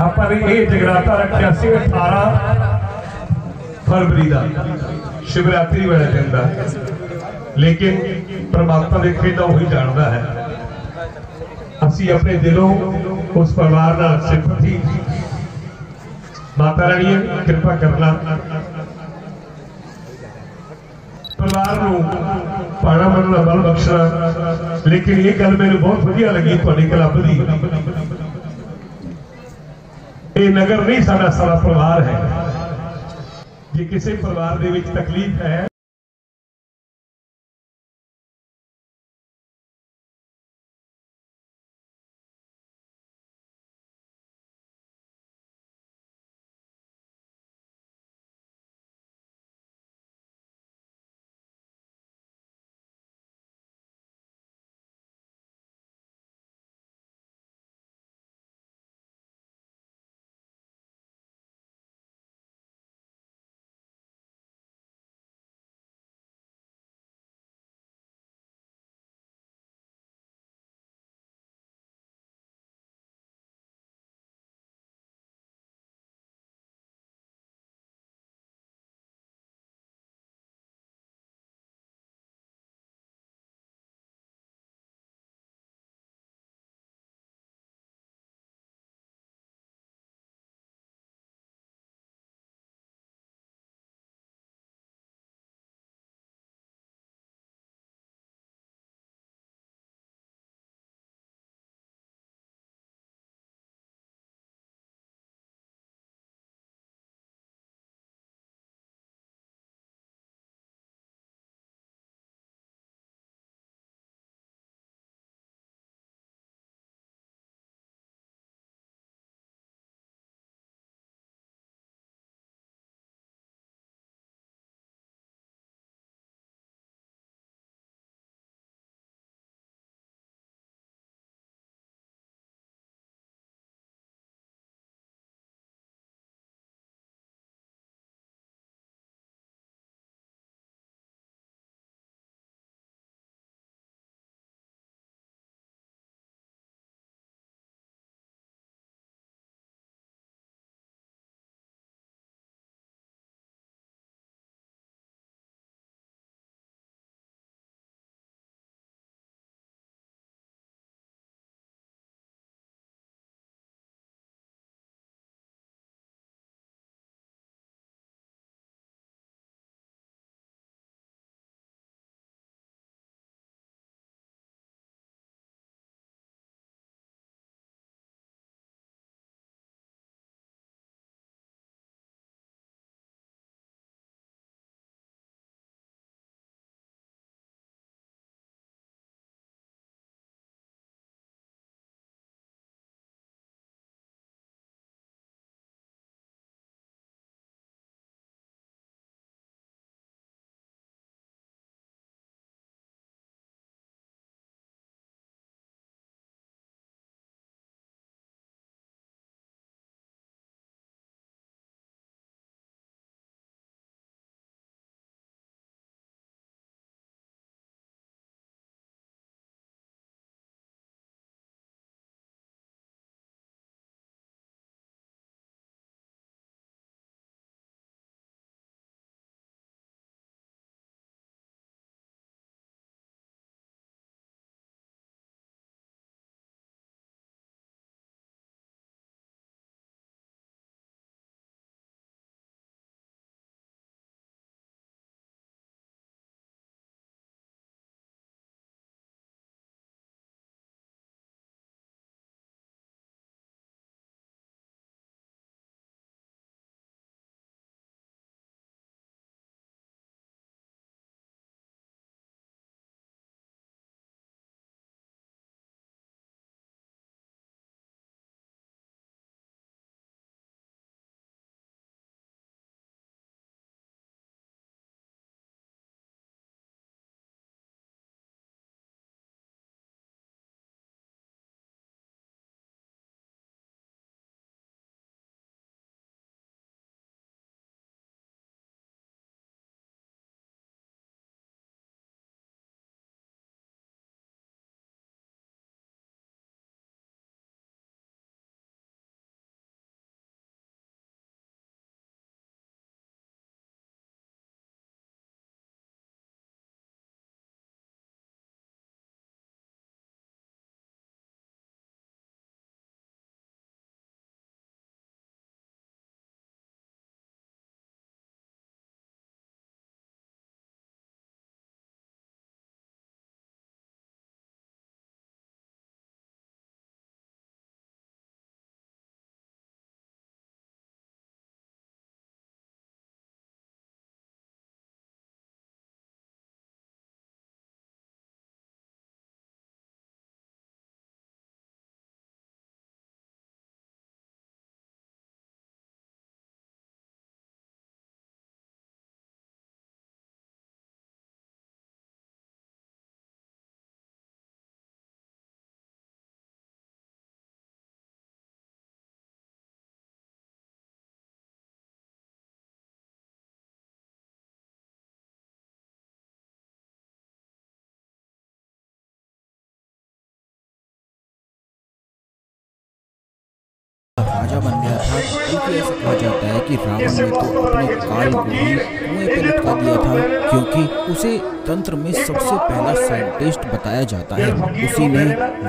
ਆਪਾਂ ਵੀ ਇਹ ਜਗਰਾਤਾ ਰੱਖਿਆ ਸੀ 18 फरवरी का शिवरात्रि वाले दिन का, लेकिन परमात्मा देखे तो वही जानता है। असी अपने दिलों उस परिवार नाल सिंपथी, माता रानी कृपा करना परिवार नूं पाना मनना बल बख्शना। लेकिन ये गल मैनूं बहुत वधिया लगी तुहाडी क्लब दी, ये नगर नहीं साडा सारा परिवार है। जे किसी परिवार दे विच तकलीफ है था, क्योंकि ऐसा कहा जाता है कि रावण ने तो अपने काल को ही कुएं पे लटका दिया था, क्योंकि उसे तंत्र में सबसे पहला साइंटिस्ट बताया जाता है। उसी ने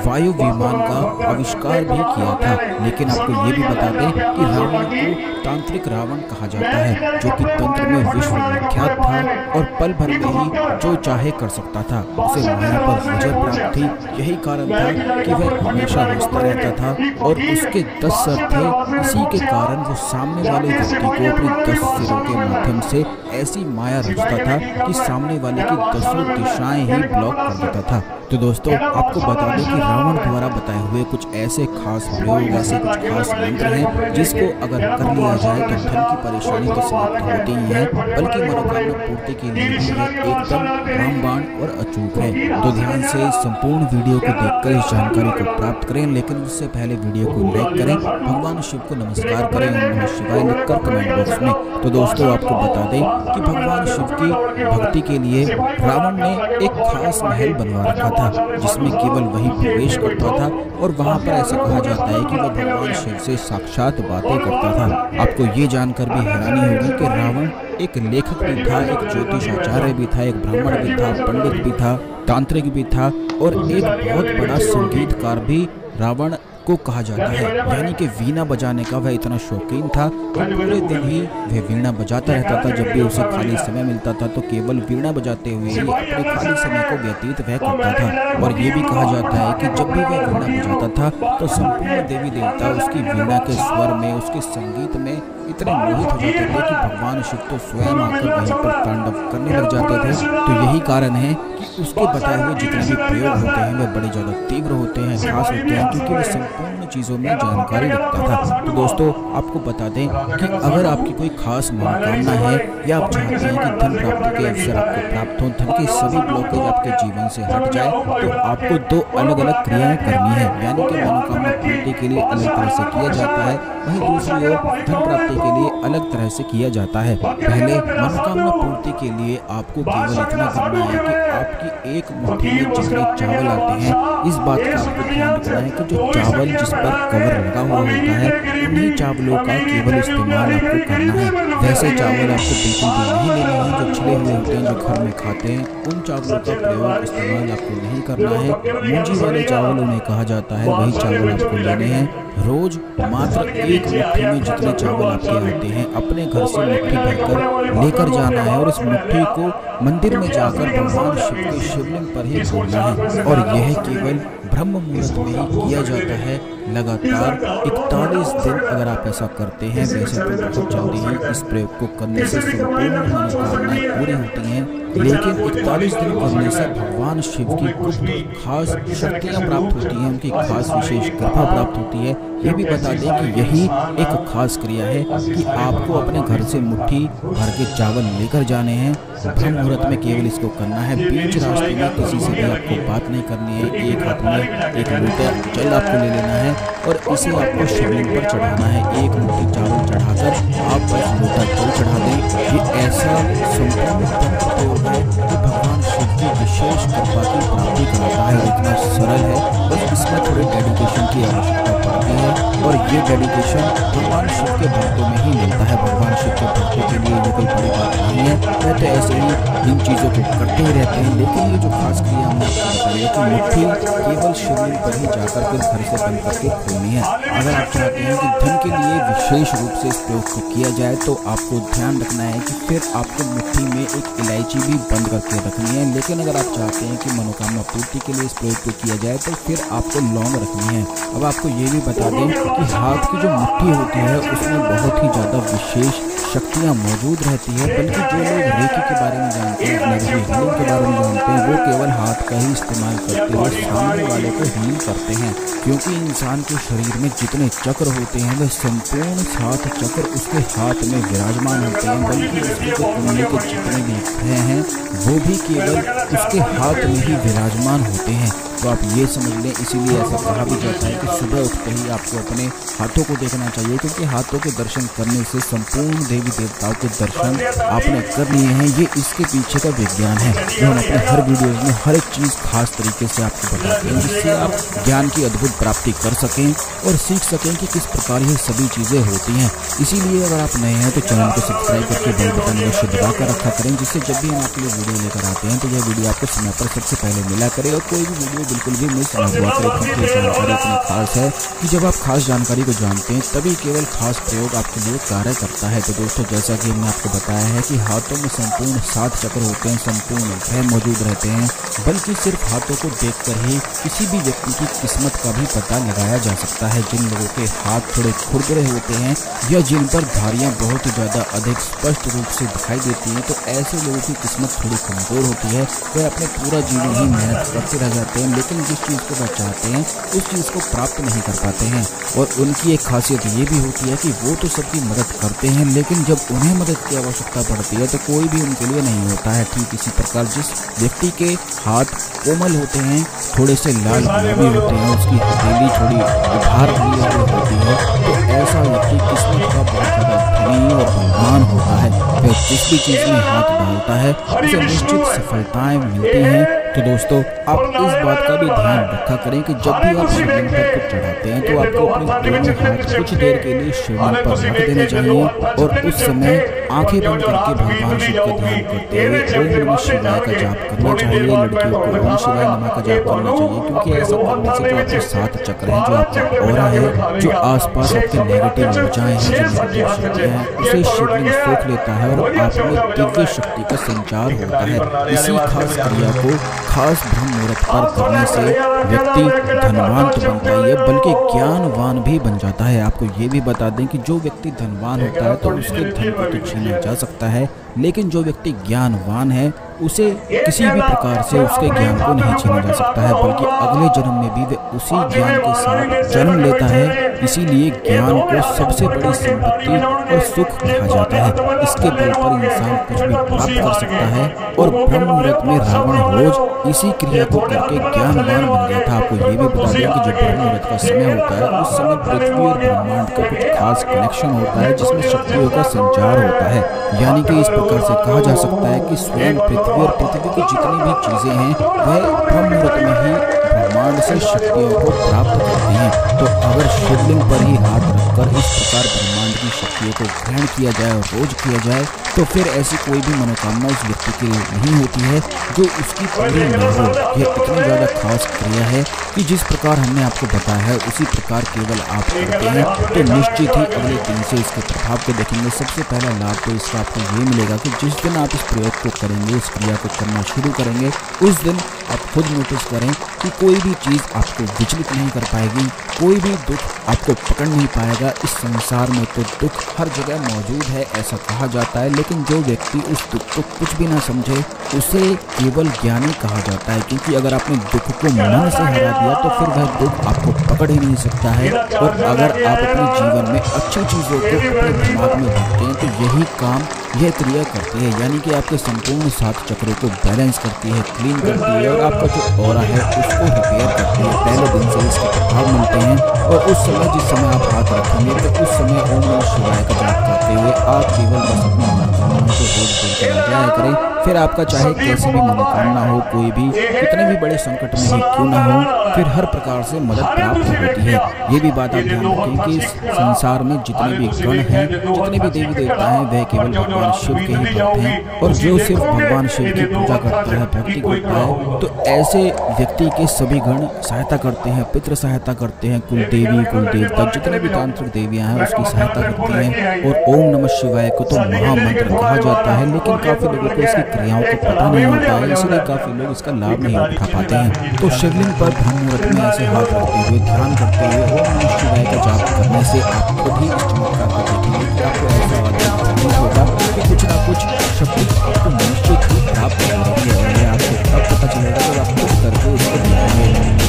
वायु विमान का आविष्कार भी किया था। लेकिन आपको ये भी बता दें कि रावण को तांत्रिक रावण कहा जाता है, जो कि तंत्र में विश्व विख्यात था और पल भर में ही जो चाहे कर सकता था। उसे माया पर विजय प्राप्त थी। यही कारण था कि वह हमेशा हंसता रहता था और उसके 10 सर थे। इसी के कारण वो सामने वाले व्यक्ति को अपने 10 सिरों के माध्यम से ऐसी माया रचता था कि सामने वाले की 10 दिशाएं ही ब्लॉक कर देता था। तो दोस्तों, आपको बता दें कि रावण द्वारा बताए हुए कुछ ऐसे खास प्रयोग, ऐसे कुछ खास मंत्र हैं जिसको अगर कर लिया जाए तो धन की परेशानी तो समाप्त होती ही है, बल्कि मनोकामना पूर्ति के लिए भी यह एकदम रामबाण और अचूक है। तो ध्यान से संपूर्ण वीडियो को देखकर इस जानकारी को प्राप्त करें, लेकिन उससे पहले वीडियो को लाइक करें, भगवान शिव को नमस्कार करें ओम नमः शिवाय लिखकर कमेंट बॉक्स में। तो दोस्तों, आपको बता दें कि भगवान शिव की भक्ति के लिए रावण ने एक खास महल बनवा रखा था, जिसमें केवल वही प्रवेश करता था और वहां पर ऐसा कहा जाता है कि वह भगवान शिव से साक्षात बातें करता था। आपको ये जानकर भी हैरानी होगी कि रावण एक लेखक भी था, एक ज्योतिषाचार्य भी था, एक ब्राह्मण भी था, पंडित भी था, तांत्रिक भी था और एक बहुत बड़ा संगीतकार भी रावण को कहा जाता है। यानी कि वीणा बजाने का वह इतना शौकीन था कि पूरे दिन ही वह वीणा बजाता रहता था। जब भी उसे खाली समय मिलता था तो केवल वीणा बजाते हुए ही अपने खाली समय को व्यतीत वह करता था। और ये भी कहा जाता है कि जब भी वह वीणा बजाता था तो संपूर्ण देवी देवता उसकी वीणा के स्वर में, उसके संगीत में इतने मोहित हो जाते थे कि भगवान शिव तो स्वयं आकर वहीं पर तांडव करने लग जाते थे। तो यही कारण है कि उसके बताए हुए जितने भी प्रयोग होते हैं वे बड़े ज़्यादा तीव्र होते हैं, खास होते हैं, क्योंकि वह संपूर्ण चीज़ों में जानकारी रखता था। तो दोस्तों, आपको बता दें कि अगर आपकी कोई खास मनोकामना है या आप चाहते हैं कि धन प्राप्ति के अवसर आपको प्राप्त हो, धन के सभी ब्लॉकेज आपके जीवन से हट जाए, तो आपको 2 अलग अलग क्रियाएं करनी है। यानी कि मनोकामना पूर्ति के लिए अलग तरह से किया जाता है, वहीं दूसरी ओर धन प्राप्ति के लिए अलग तरह से किया जाता है। पहले मनोकामना पूर्ति के लिए आपको केवल इतना करना है कि आपकी एक मुट्ठी में जितने चावल आते हैं, इस बात का आपको ध्यान रखना है कि जो चावल जिस पर कवर लगा हुआ होता है, उन्हीं चावलों का केवल इस्तेमाल आपको करना है। वैसे चावल आपको बिल्कुल भी नहीं लेने हैं जो छिले हुए होते हैं, जो घर में खाते हैं, उन चावलों का प्रयोग इस्तेमाल आपको नहीं करना है। मूंजी वाले चावल उन्हें कहा जाता है, वही चावल आपको लेने हैं। रोज मात्र एक मुट्ठी में जितने चावल आपके आते हैं अपने घर से मुट्ठी भरकर लेकर जाना है और इस मुट्ठी को मंदिर में जाकर भगवान शिव के शिवलिंग पर ही छोड़ना है। और यह केवल ब्रह्म मुहूर्त में ही किया जाता है। लगातार 41 दिन अगर आप ऐसा करते हैं, वैसे तो बहुत जल्दी ही इस प्रयोग को करने से संपूर्ण मनोकामनाएं पूरी होती हैं, लेकिन 41 दिन करने से भगवान शिव की कुछ खास शक्तियाँ प्राप्त होती हैं, उनकी खास विशेष कृपा प्राप्त होती है। ये भी बता दें कि यही एक खास क्रिया है कि आपको अपने घर से मुट्ठी भर के चावल लेकर जाने हैं। ब्रह्म मुहूर्त में केवल इसको करना है। बीच रास्ते में किसी से भी आपको बात नहीं करनी है। एक हाथ में एक लोटा जल आपको ले लेना है और इसे आपको शिवलिंग पर चढ़ाना है। एक मुट्ठी चावल चढ़ाकर आप बस लोटा जल चढ़ा दें। ये ऐसा संपूर्ण तंत्र प्रयोग है कि भगवान शिव की विशेष कृपा की प्राप्ति कराता है। इतना सरल है, बस इसमें थोड़ी डेडिकेशन की आवश्यकता पड़ती है और ये डेडिकेशन भगवान शिव के भक्तों में ही मिलता है। भगवान शिव के भक्तों के लिए ये कोई बड़ी बात नहीं है, वह तो ऐसे ही इन चीज़ों को करते ही रहते हैं। लेकिन ये जो खास क्रिया हमने आपको बताई है कि मुट्ठी केवल शिवलिंग पर ही जाकर फिर घर से बंद करके खोलनी है। अगर आप चाहते हैं कि धन के लिए विशेष रूप से इस प्रयोग को किया जाए तो आपको ध्यान रखना है कि फिर आपको मुट्ठी में एक इलायची भी बंद करके रखनी है। लेकिन अगर आप चाहते हैं कि मनोकामना पूर्ति के लिए इस प्रयोग को किया जाए तो फिर आपको लौंग रखनी है। अब आपको ये भी बता दें कि हाथ की जो मुट्ठी होती है उसमें बहुत ही ज़्यादा विशेष शक्तियाँ मौजूद रहती है। बल्कि जो लोग रेकी के बारे में जानते हैं, एनर्जी हीलिंग के बारे में जानते हैं, वो केवल हाथ का ही इस्तेमाल करते हुए सामने वाले को हील करते हैं। क्योंकि इंसान के शरीर में जितने चक्र होते हैं वह संपूर्ण 7 चक्र उसके हाथ में विराजमान होते हैं। बल्कि उसके जो कुंडली के जितने भी ग्रह हैं वो भी केवल उसके हाथ में ही विराजमान होते हैं। तो आप ये समझ लें, इसीलिए ऐसा कहा भी जाता है कि सुबह उठते ही आपको अपने हाथों को देखना चाहिए, क्योंकि हाथों के दर्शन करने से संपूर्ण देवी देवताओं के दर्शन आपने कर लिए हैं। ये इसके पीछे का विज्ञान है जो हम अपने हर वीडियो में हर एक चीज़ खास तरीके से आपको बताते हैं, जिससे आप ज्ञान की अद्भुत प्राप्ति कर सकें और सीख सकें कि किस प्रकार ये सभी चीज़ें होती हैं। इसीलिए अगर आप नए हैं तो चैनल को सब्सक्राइब करके बेल बटन अवश्य दबा कर रखा करें, जिससे जब भी हम आपके लिए वीडियो लेकर आते हैं तो यह वीडियो आपको समय पर सबसे पहले मिला करे और कोई भी वीडियो बिल्कुल भी मिस न हुआ करे, क्योंकि ये जानकारी इतनी खास है कि जब आप खास जानकारी को जानते हैं तभी केवल खास प्रयोग आपके लिए कार्य करता है। तो दोस्तों, जैसा कि हमने आपको बताया है कि हाथों में संपूर्ण 7 चक्र होते हैं, संपूर्ण ग्रह मौजूद रहते हैं, बल्कि सिर्फ हाथों को देखकर ही किसी भी व्यक्ति की किस्मत का भी पता लगाया जा सकता है। जिन लोगों के हाथ थोड़े खुरदरे होते हैं या जिन पर धारियां बहुत ही ज़्यादा अधिक स्पष्ट रूप से दिखाई देती हैं, तो ऐसे लोगों की किस्मत थोड़ी कमज़ोर होती है। वह अपने पूरा जीवन ही मेहनत करते रह जाते हैं, लेकिन जिस चीज़ को वह चाहते हैं उस चीज़ को प्राप्त नहीं कर पाते हैं। और उनकी एक खासियत ये भी होती है कि वो तो सबकी मदद करते हैं, लेकिन जब उन्हें मदद की आवश्यकता पड़ती है तो कोई भी उनके लिए नहीं होता है। ठीक इसी प्रकार जिस व्यक्ति के हाथ कोमल होते हैं, थोड़े से लाल गुलाबी होते हैं, उसकी हथेली थोड़ी उभार होती है, तो ऐसा व्यक्ति किस्मत का बहुत ज़्यादा धनी और बलवान होता है। वह जिस भी चीज़ में हाथ डालता है उसे निश्चित सफलताएं मिलती हैं। तो दोस्तों, आप इस बात का भी ध्यान रखा करें कि जब भी आप शिवलिंग पर कुछ चढ़ाते हैं तो आपको अपने दोनों हाथ कुछ देर के लिए शिवलिंग पर रख देने चाहिए और उस समय आंखें बंद करके भगवान शिव का ध्यान करते हुए ओम नमः शिवाय का जाप करना चाहिए। लड़कियों को ओम शिवाय नमः का जाप करना चाहिए, क्योंकि ऐसा करने से जो आपके 7 चक्र हैं, जो आपका ऑरा है, जो आसपास आपके नेगेटिव ऊर्जाएं हैं, जो नेगेटिव शक्तियां हैं, उसे शिवलिंग सोख लेता है और आप में दिव्य शक्ति का संचार होता है। इसी खास क्रिया को खास ब्रह्म मुहूर्त पर करने से व्यक्ति धनवान तो बनता ही है, बल्कि ज्ञानवान भी बन जाता है। आपको ये भी बता दें कि जो व्यक्ति धनवान होता है तो उसके धन को तो छीना जा सकता है, लेकिन जो व्यक्ति ज्ञानवान है उसे किसी भी प्रकार से उसके ज्ञान को नहीं छीना जा सकता है, बल्कि अगले जन्म में भी वह उसी ज्ञान के साथ जन्म लेता है। इसीलिए ज्ञान को सबसे बड़ी संपत्ति और सुख कहा जाता है। इसके बल पर इंसान कुछ भी प्राप्त कर सकता है और ब्रह्म मुहूर्त में रावण रोज इसी क्रिया को करके ज्ञानवान बन गया था। आपको ये भी बता दें कि जब ब्रह्म मुहूर्त का समय होता है उस समय पृथ्वी और ब्रह्मांड का कुछ खास कनेक्शन होता है, जिसमें शक्तियों का संचार होता है। यानी कि इस प्रकार से कहा जा सकता है कि स्वयं पृथ्वी और पृथ्वी की जितनी भी चीजें हैं वह ब्रह्म मुहूर्त में ही ब्रह्मांड से शक्तियों को प्राप्त करती हैं। तो अगर शिवलिंग पर ही हाथ रखकर इस प्रकार ब्रह्मांड की शक्तियों को ग्रहण किया जाए और रोज किया जाए तो फिर ऐसी कोई भी मनोकामना उस व्यक्ति के लिए नहीं होती है जो उसकी पूरी न हो। यह इतनी ज़्यादा खास क्रिया है कि जिस प्रकार हमने आपको बताया है उसी प्रकार केवल आप करते हैं तो निश्चित ही अगले दिन से इसके प्रभाव को देखेंगे। सबसे पहला लाभ तो इसका आपको ये मिलेगा कि जिस दिन आप इस प्रयोग को करेंगे, इस क्रिया को करना शुरू करेंगे, उस दिन आप खुद नोटिस करें कि कोई भी चीज़ आपको विचलित नहीं कर पाएगी, कोई भी दुख आपको पकड़ नहीं पाएगा। इस संसार में तो दुख हर जगह मौजूद है ऐसा कहा जाता है, लेकिन जो व्यक्ति उस दुख को कुछ भी ना समझे उसे केवल ज्ञानी कहा जाता है, क्योंकि अगर आपने दुख को मन से हरा दिया तो फिर वह दुख आपको पकड़ ही नहीं सकता है। और अगर आप अपने जीवन में अच्छी चीज़ों को अपने दिमाग में रखते हैं तो यही काम यह क्रिया करती है, यानी कि आपके संपूर्ण 7 चक्रों को बैलेंस करती है, क्लीन करती है और आपका जो ऑरा है उसको रिपेयर करती है। पहले दिन से इसके प्रभाव मिलते हैं और उस समय जिस समय आप हाथ रखेंगे तो उस समय ओम नमः शिवाय का जाप करते हुए आप केवल बस अपनी मनोकामनाओं को रोज बोलते जाया करें। फिर आपका चाहे कैसी भी मनोकामना हो, कोई भी कितने भी बड़े संकट में ही क्यों ना हो, फिर हर प्रकार से मदद प्राप्त होती है। ये भी बात आप ध्यान रखें कि इस संसार में जितने भी गण हैं, जितने भी देवी देवता हैं, वह केवल भगवान शिव के ही भक्त हैं। और जो सिर्फ भगवान शिव की पूजा करता है, भक्ति करता है, तो ऐसे व्यक्ति के सभी गण सहायता करते हैं, पितृ सहायता करते हैं, कुल देवी कुल देवता जितने भी तांत्रिक देवियाँ हैं उसकी सहायता करती हैं। और ओम नमः शिवाय को तो महामंत्र कहा जाता है, लेकिन काफ़ी लोगों को इसकी क्रियाओं को पता नहीं होता है, इसलिए काफ़ी लोग इसका लाभ नहीं उठा पाते हैं। तो शिवलिंग पर ब्रह्म मुहूर्त में ऐसे हाथ रखते हुए ध्यान करते हुए ओम नमः शिवाय का जाप करने से आप खुद ही इस चमत्कार को देखेंगे कि आपको ऐसा महसूस होगा कि कुछ ना कुछ शक्ति आपको निश्चित ही प्राप्त हो रही है। आपको तब पता चलेगा जब आप खुद करके इसको देखेंगे।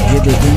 ये देखें